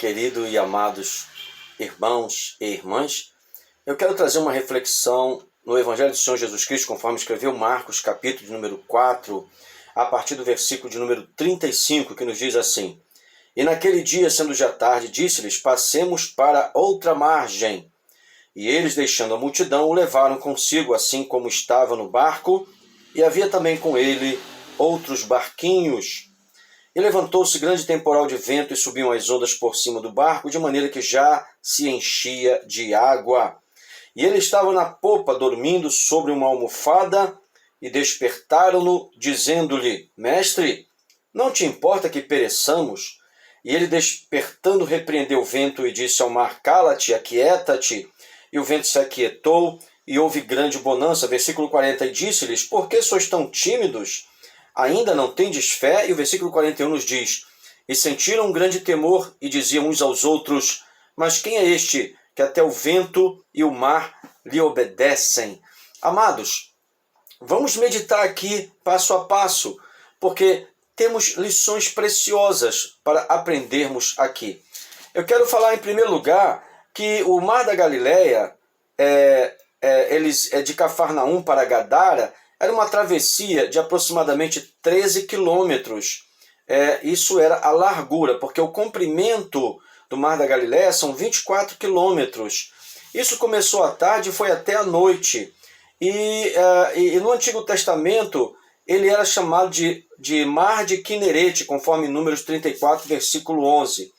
querido e amados irmãos e irmãs, eu quero trazer uma reflexão no Evangelho do Senhor Jesus Cristo, conforme escreveu Marcos, capítulo de número 4, a partir do versículo de número 35, que nos diz assim: E naquele dia, sendo já tarde, disse-lhes: Passemos para outra margem. E eles, deixando a multidão, o levaram consigo, assim como estava no barco, e havia também com ele outros barquinhos. E levantou-se grande temporal de vento, e subiam as ondas por cima do barco, de maneira que já se enchia de água. E ele estava na popa, dormindo sobre uma almofada, e despertaram-no, dizendo-lhe: Mestre, não te importa que pereçamos? E ele, despertando, repreendeu o vento e disse ao mar: Cala-te, aquieta-te. E o vento se aquietou, e houve grande bonança. Versículo 40, e disse-lhes: Por que sois tão tímidos? Ainda não tendes fé? E o versículo 41 nos diz: E sentiram um grande temor, e diziam uns aos outros: Mas quem é este, que até o vento e o mar lhe obedecem? Amados, vamos meditar aqui passo a passo, porque temos lições preciosas para aprendermos aqui. Eu quero falar em primeiro lugar que o Mar da Galileia, de Cafarnaum para Gadara, era uma travessia de aproximadamente 13 quilômetros. Isso era a largura, porque o comprimento do Mar da Galileia são 24 quilômetros. Isso começou à tarde e foi até à noite. E no Antigo Testamento ele era chamado de Mar de Quinerete, conforme Números 34, versículo 11.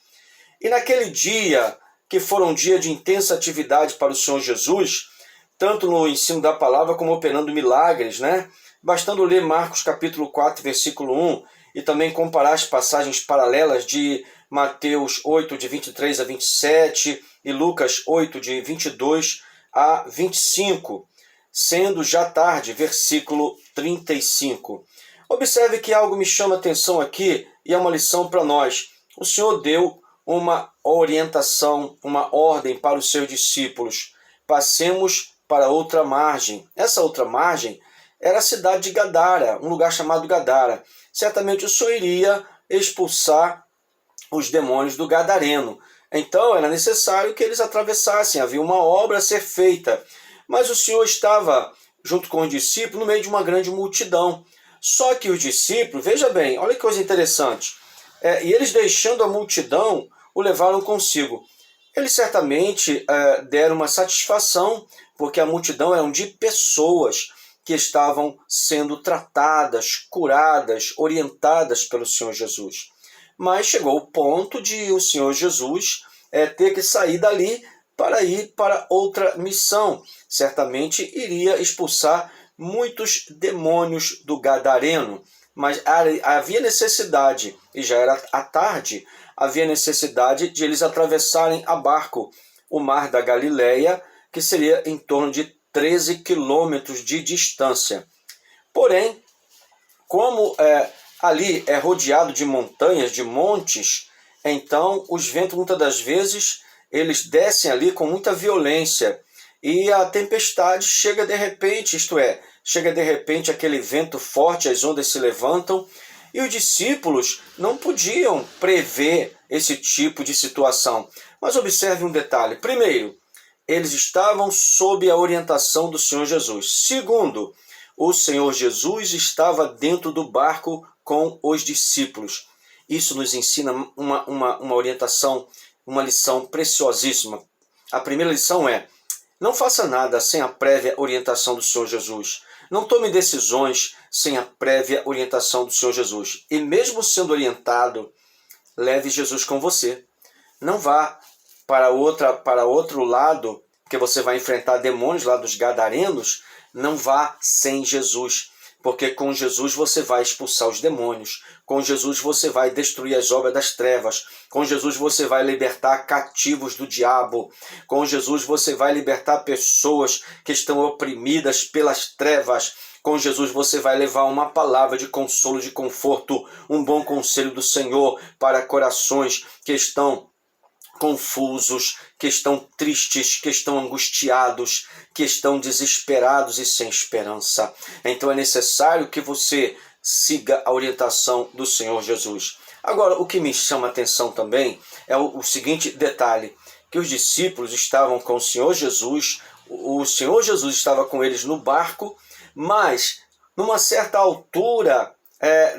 E naquele dia, que foi um dia de intensa atividade para o Senhor Jesus, tanto no ensino da palavra como operando milagres, né? Bastando ler Marcos capítulo 4, versículo 1, e também comparar as passagens paralelas de Mateus 8, de 23 a 27, e Lucas 8, de 22 a 25, sendo já tarde, versículo 35. Observe que algo me chama a atenção aqui, e é uma lição para nós. O Senhor deu uma orientação, uma ordem para os seus discípulos: passemos para outra margem. Essa outra margem era a cidade de Gadara, um lugar chamado Gadara. Certamente o Senhor iria expulsar os demônios do Gadareno. Então era necessário que eles atravessassem, havia uma obra a ser feita. Mas o Senhor estava junto com os discípulos no meio de uma grande multidão. Só que os discípulos, veja bem, olha que coisa interessante, e eles, deixando a multidão, o levaram consigo. Eles certamente deram uma satisfação, porque a multidão eram de pessoas que estavam sendo tratadas, curadas, orientadas pelo Senhor Jesus. Mas chegou o ponto de o Senhor Jesus ter que sair dali para ir para outra missão. Certamente iria expulsar muitos demônios do Gadareno, mas havia necessidade, e já era à tarde, havia necessidade de eles atravessarem a barco o Mar da Galileia, que seria em torno de 13 quilômetros de distância. Porém, como ali é rodeado de montanhas, de montes, então os ventos, muitas das vezes, eles descem ali com muita violência, e a tempestade chega de repente, chega de repente aquele vento forte, as ondas se levantam, e os discípulos não podiam prever esse tipo de situação. Mas observe um detalhe. Primeiro, eles estavam sob a orientação do Senhor Jesus. Segundo, o Senhor Jesus estava dentro do barco com os discípulos. Isso nos ensina uma orientação, uma lição preciosíssima. A primeira lição é: não faça nada sem a prévia orientação do Senhor Jesus. Não tome decisões sem a prévia orientação do Senhor Jesus. E mesmo sendo orientado, leve Jesus com você. Não vá para outro lado, porque você vai enfrentar demônios lá dos Gadarenos. Não vá sem Jesus, porque com Jesus você vai expulsar os demônios. Com Jesus você vai destruir as obras das trevas. Com Jesus você vai libertar cativos do diabo. Com Jesus você vai libertar pessoas que estão oprimidas pelas trevas. Com Jesus você vai levar uma palavra de consolo, de conforto, um bom conselho do Senhor para corações que estão confusos, que estão tristes, que estão angustiados, que estão desesperados e sem esperança. Então é necessário que você siga a orientação do Senhor Jesus. Agora, o que me chama a atenção também é o seguinte detalhe, que os discípulos estavam com o Senhor Jesus estava com eles no barco, mas numa certa altura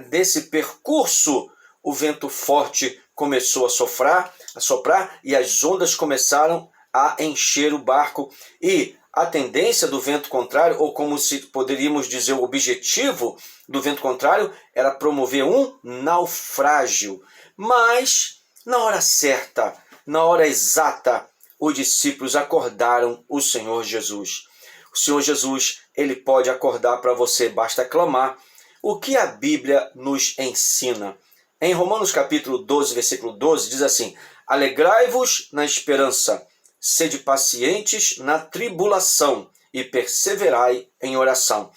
desse percurso, o vento forte começou a soprar e as ondas começaram a encher o barco. E a tendência do vento contrário, ou como se poderíamos dizer, o objetivo do vento contrário, era promover um naufrágio. Mas, na hora certa, na hora exata, os discípulos acordaram o Senhor Jesus. O Senhor Jesus, ele pode acordar para você, basta clamar. O que a Bíblia nos ensina? Em Romanos capítulo 12, versículo 12, diz assim: alegrai-vos na esperança, sede pacientes na tribulação e perseverai em oração.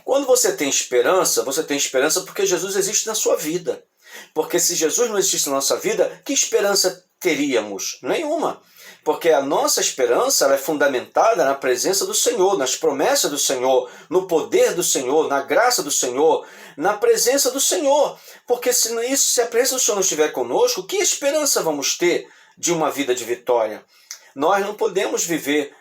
Quando você tem esperança porque Jesus existe na sua vida. Porque se Jesus não existisse na nossa vida, que esperança teríamos? Nenhuma. Porque a nossa esperança ela é fundamentada na presença do Senhor, nas promessas do Senhor, no poder do Senhor, na graça do Senhor, na presença do Senhor. Porque se a presença do Senhor não estiver conosco, que esperança vamos ter de uma vida de vitória? Nós não podemos viver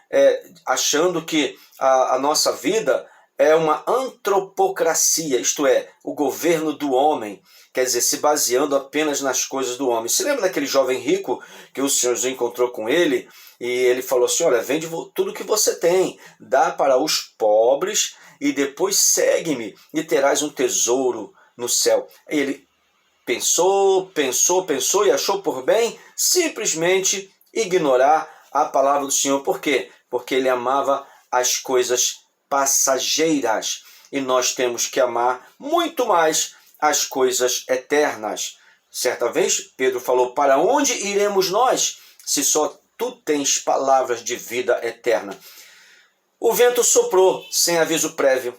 achando que a nossa vida é uma antropocracia, isto é, o governo do homem, quer dizer, se baseando apenas nas coisas do homem. Se lembra daquele jovem rico que o Senhor Jesus encontrou com ele e ele falou assim: olha, vende tudo que você tem, dá para os pobres e depois segue-me e terás um tesouro no céu. E ele pensou e achou por bem simplesmente ignorar a palavra do Senhor. Por quê? Porque ele amava as coisas passageiras e nós temos que amar muito mais as coisas eternas. Certa vez Pedro falou: para onde iremos nós se só tu tens palavras de vida eterna? O vento soprou sem aviso prévio.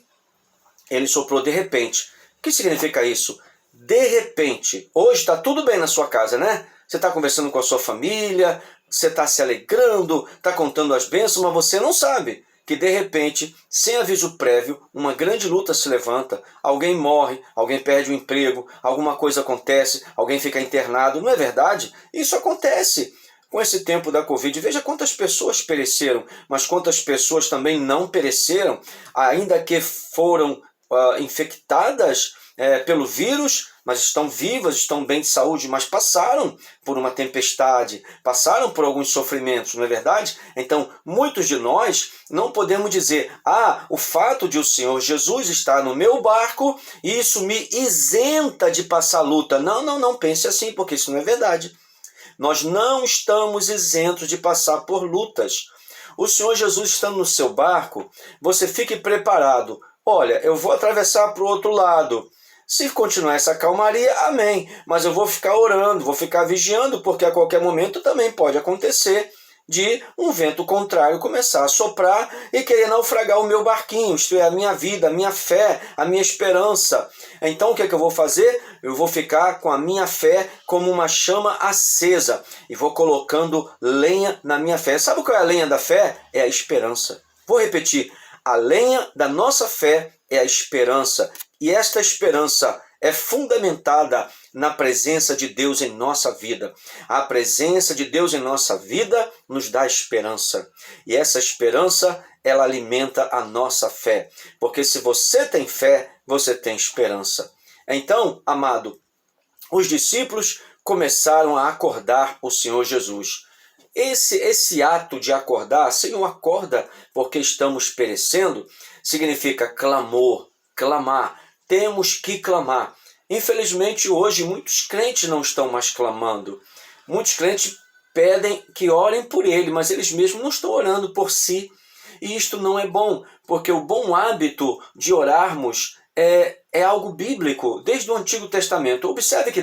Ele soprou de repente. O que significa isso? De repente. Hoje está tudo bem na sua casa, né? Você está conversando com a sua família, você está se alegrando, está contando as bênçãos, mas você não sabe que de repente, sem aviso prévio, uma grande luta se levanta, alguém morre, alguém perde o emprego, alguma coisa acontece, alguém fica internado. Não é verdade? Isso acontece. Com esse tempo da Covid, veja quantas pessoas pereceram, mas quantas pessoas também não pereceram, ainda que foram infectadas pelo vírus, mas estão vivas, estão bem de saúde, mas passaram por uma tempestade, passaram por alguns sofrimentos, não é verdade? Então, muitos de nós não podemos dizer: o fato de o Senhor Jesus estar no meu barco, isso me isenta de passar luta. Não pense assim, porque isso não é verdade. Nós não estamos isentos de passar por lutas. O Senhor Jesus estando no seu barco, você fique preparado. Olha, eu vou atravessar para o outro lado. Se continuar essa calmaria, amém. Mas eu vou ficar orando, vou ficar vigiando, porque a qualquer momento também pode acontecer de um vento contrário começar a soprar e querer naufragar o meu barquinho, isto é, a minha vida, a minha fé, a minha esperança. Então o que é que eu vou fazer? Eu vou ficar com a minha fé como uma chama acesa e vou colocando lenha na minha fé. Sabe qual é a lenha da fé? É a esperança. Vou repetir. A lenha da nossa fé é a esperança. E esta esperança é fundamentada na presença de Deus em nossa vida. A presença de Deus em nossa vida nos dá esperança. E essa esperança, ela alimenta a nossa fé. Porque se você tem fé, você tem esperança. Então, amado, os discípulos começaram a acordar o Senhor Jesus. Esse ato de acordar, Senhor, acorda porque estamos perecendo, significa clamor, clamar. Temos que clamar. Infelizmente, hoje, muitos crentes não estão mais clamando. Muitos crentes pedem que orem por ele, mas eles mesmos não estão orando por si. E isto não é bom, porque o bom hábito de orarmos é algo bíblico, desde o Antigo Testamento. Observe que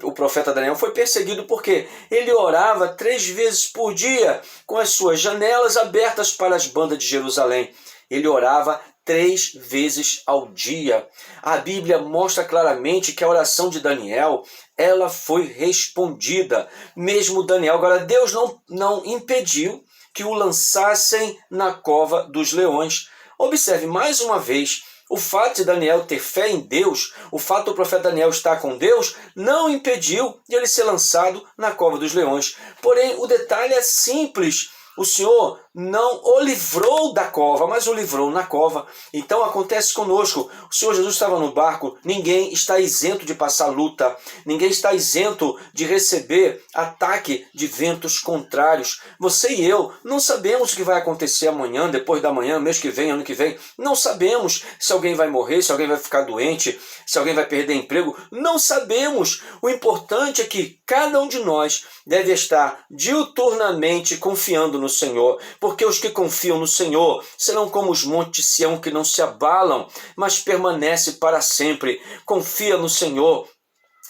o profeta Daniel foi perseguido porque ele orava 3 vezes por dia, com as suas janelas abertas para as bandas de Jerusalém. Ele orava 3 vezes ao dia. A Bíblia mostra claramente que a oração de Daniel, ela foi respondida. Mesmo Daniel, agora Deus não impediu que o lançassem na cova dos leões. Observe mais uma vez O fato de Daniel ter fé em Deus, o fato do profeta Daniel estar com Deus, não impediu de ele ser lançado na cova dos leões. Porém, o detalhe é simples. O Senhor não o livrou da cova, mas o livrou na cova. Então acontece conosco. O Senhor Jesus estava no barco. Ninguém está isento de passar luta. Ninguém está isento de receber ataque de ventos contrários. Você e eu não sabemos o que vai acontecer amanhã, depois da manhã, mês que vem, ano que vem. Não sabemos se alguém vai morrer, se alguém vai ficar doente, se alguém vai perder emprego. Não sabemos. O importante é que cada um de nós deve estar diuturnamente confiando no Senhor, porque os que confiam no Senhor serão como os montes de Sião que não se abalam, mas permanece para sempre. Confia no Senhor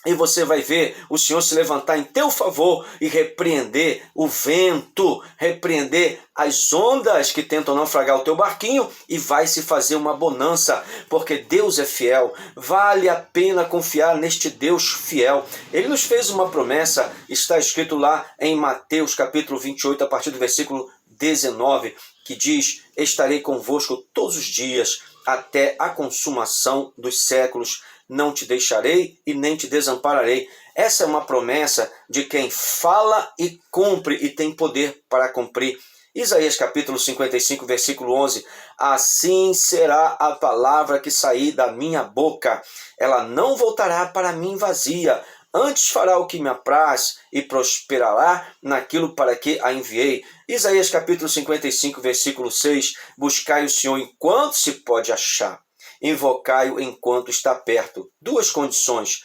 e você vai ver o Senhor se levantar em teu favor e repreender o vento, repreender as ondas que tentam naufragar o teu barquinho, e vai se fazer uma bonança, porque Deus é fiel. Vale a pena confiar neste Deus fiel. Ele nos fez uma promessa, está escrito lá em Mateus capítulo 28, a partir do versículo 19, que diz: estarei convosco todos os dias, até a consumação dos séculos. Não te deixarei e nem te desampararei. Essa é uma promessa de quem fala e cumpre e tem poder para cumprir. Isaías capítulo 55, versículo 11. Assim será a palavra que sair da minha boca. Ela não voltará para mim vazia. Antes fará o que me apraz e prosperará naquilo para que a enviei. Isaías capítulo 55, versículo 6. Buscai o Senhor enquanto se pode achar. Invocai-o enquanto está perto. Duas condições.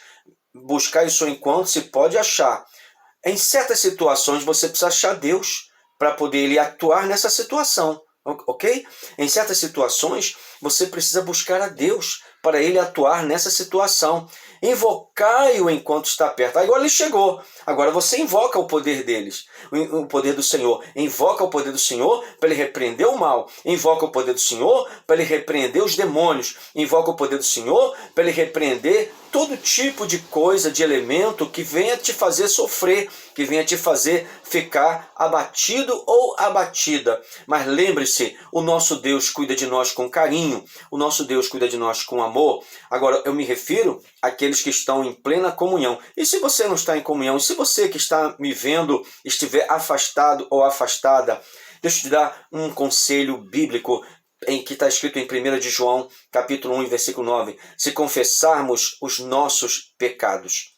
Buscai o Senhor enquanto se pode achar. Em certas situações você precisa achar Deus para poder ele atuar nessa situação. Ok? Em certas situações você precisa buscar a Deus para ele atuar nessa situação. Invocai-o enquanto está perto. Agora ele chegou. Agora você invoca o poder deles, o poder do Senhor. Invoca o poder do Senhor para ele repreender o mal. Invoca o poder do Senhor para ele repreender os demônios. Invoca o poder do Senhor para ele repreender todo tipo de coisa, de elemento que venha te fazer sofrer, que venha te fazer ficar abatido ou abatida. Mas lembre-se, o nosso Deus cuida de nós com carinho, o nosso Deus cuida de nós com amor. Agora, eu me refiro àqueles que estão em plena comunhão. E se você não está em comunhão, e se você que está me vendo estiver afastado ou afastada, deixa eu te dar um conselho bíblico em que está escrito em 1 de João, capítulo 1, versículo 9. Se confessarmos os nossos pecados,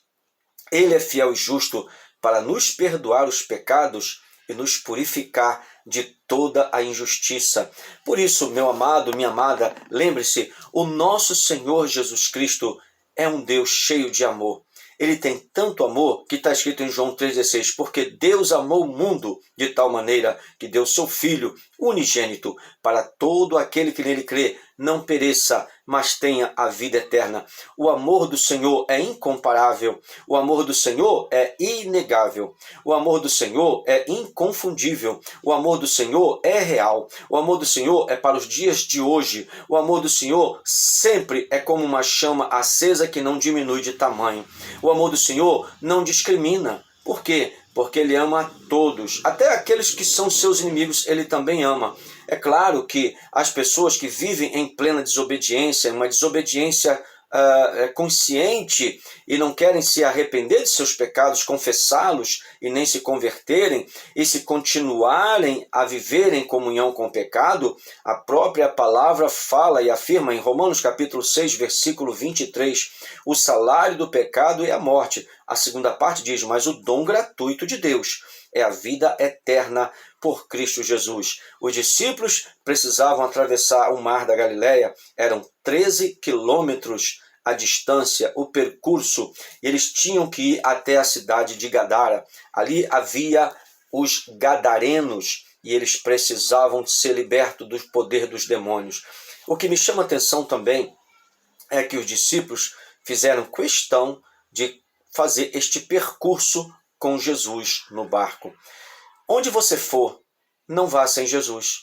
ele é fiel e justo para nos perdoar os pecados e nos purificar de toda a injustiça. Por isso, meu amado, minha amada, lembre-se, o nosso Senhor Jesus Cristo é um Deus cheio de amor. Ele tem tanto amor que está escrito em João 3,16, porque Deus amou o mundo de tal maneira que deu seu Filho unigênito para todo aquele que nele crê, não pereça, mas tenha a vida eterna. O amor do Senhor é incomparável, o amor do Senhor é inegável, o amor do Senhor é inconfundível, o amor do Senhor é real, o amor do Senhor é para os dias de hoje, o amor do Senhor sempre é como uma chama acesa que não diminui de tamanho. O amor do Senhor não discrimina. Por quê? Porque ele ama a todos, até aqueles que são seus inimigos, ele também ama. É claro que as pessoas que vivem em plena desobediência, uma desobediência consciente, e não querem se arrepender de seus pecados, confessá-los e nem se converterem, e se continuarem a viver em comunhão com o pecado, a própria palavra fala e afirma em Romanos capítulo 6, versículo 23, o salário do pecado é a morte. A segunda parte diz, mas o dom gratuito de Deus é a vida eterna por Cristo Jesus. Os discípulos precisavam atravessar o mar da Galileia, eram 13 quilômetros a distância, o percurso, e eles tinham que ir até a cidade de Gadara. Ali havia os gadarenos, e eles precisavam de ser libertos do poder dos demônios. O que me chama a atenção também é que os discípulos fizeram questão de fazer este percurso com Jesus no barco. Onde você for, não vá sem Jesus.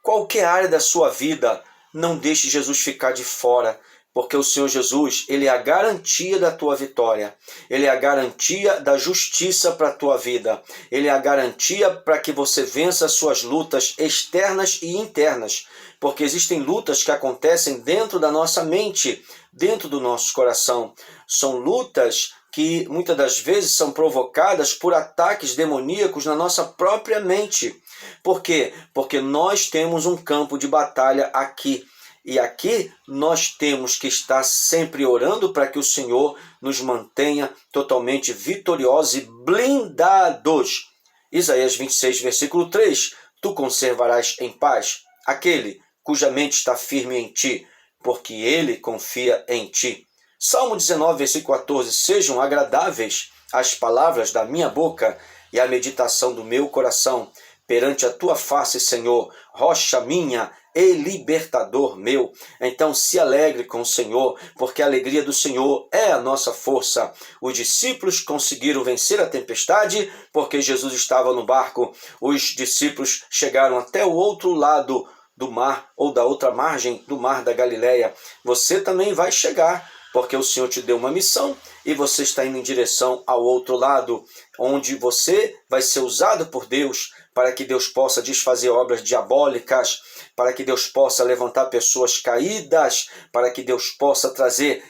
Qualquer área da sua vida, não deixe Jesus ficar de fora. Porque o Senhor Jesus, Ele é a garantia da tua vitória. Ele é a garantia da justiça para a tua vida. Ele é a garantia para que você vença as suas lutas externas e internas. Porque existem lutas que acontecem dentro da nossa mente, dentro do nosso coração. São lutas que muitas das vezes são provocadas por ataques demoníacos na nossa própria mente. Por quê? Porque nós temos um campo de batalha aqui. E aqui nós temos que estar sempre orando para que o Senhor nos mantenha totalmente vitoriosos e blindados. Isaías 26, versículo 3. Tu conservarás em paz aquele cuja mente está firme em ti, porque ele confia em ti. Salmo 19, versículo 14. Sejam agradáveis as palavras da minha boca e a meditação do meu coração perante a tua face, Senhor, rocha minha e libertador meu. Então se alegre com o Senhor, porque a alegria do Senhor é a nossa força. Os discípulos conseguiram vencer a tempestade porque Jesus estava no barco. Os discípulos chegaram até o outro lado do mar ou da outra margem do mar da Galileia. Você também vai chegar, porque o Senhor te deu uma missão e você está indo em direção ao outro lado, onde você vai ser usado por Deus para que Deus possa desfazer obras diabólicas, para que Deus possa levantar pessoas caídas, para que Deus possa trazer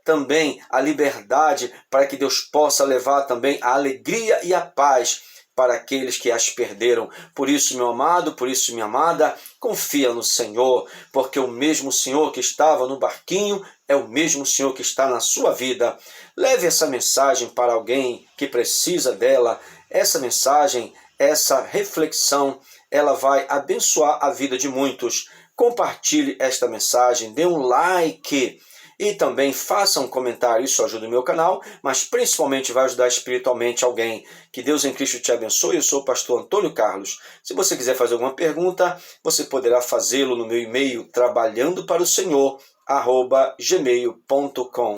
também a liberdade, para que Deus possa levar também a alegria e a paz para aqueles que as perderam. Por isso, meu amado, por isso, minha amada, confia no Senhor, porque o mesmo Senhor que estava no barquinho é o mesmo Senhor que está na sua vida. Leve essa mensagem para alguém que precisa dela. Essa mensagem, essa reflexão, ela vai abençoar a vida de muitos. Compartilhe esta mensagem, dê um like e também faça um comentário. Isso ajuda o meu canal, mas principalmente vai ajudar espiritualmente alguém. Que Deus em Cristo te abençoe. Eu sou o pastor Antônio Carlos. Se você quiser fazer alguma pergunta, você poderá fazê-lo no meu e-mail trabalhandoparosenhor@gmail.com.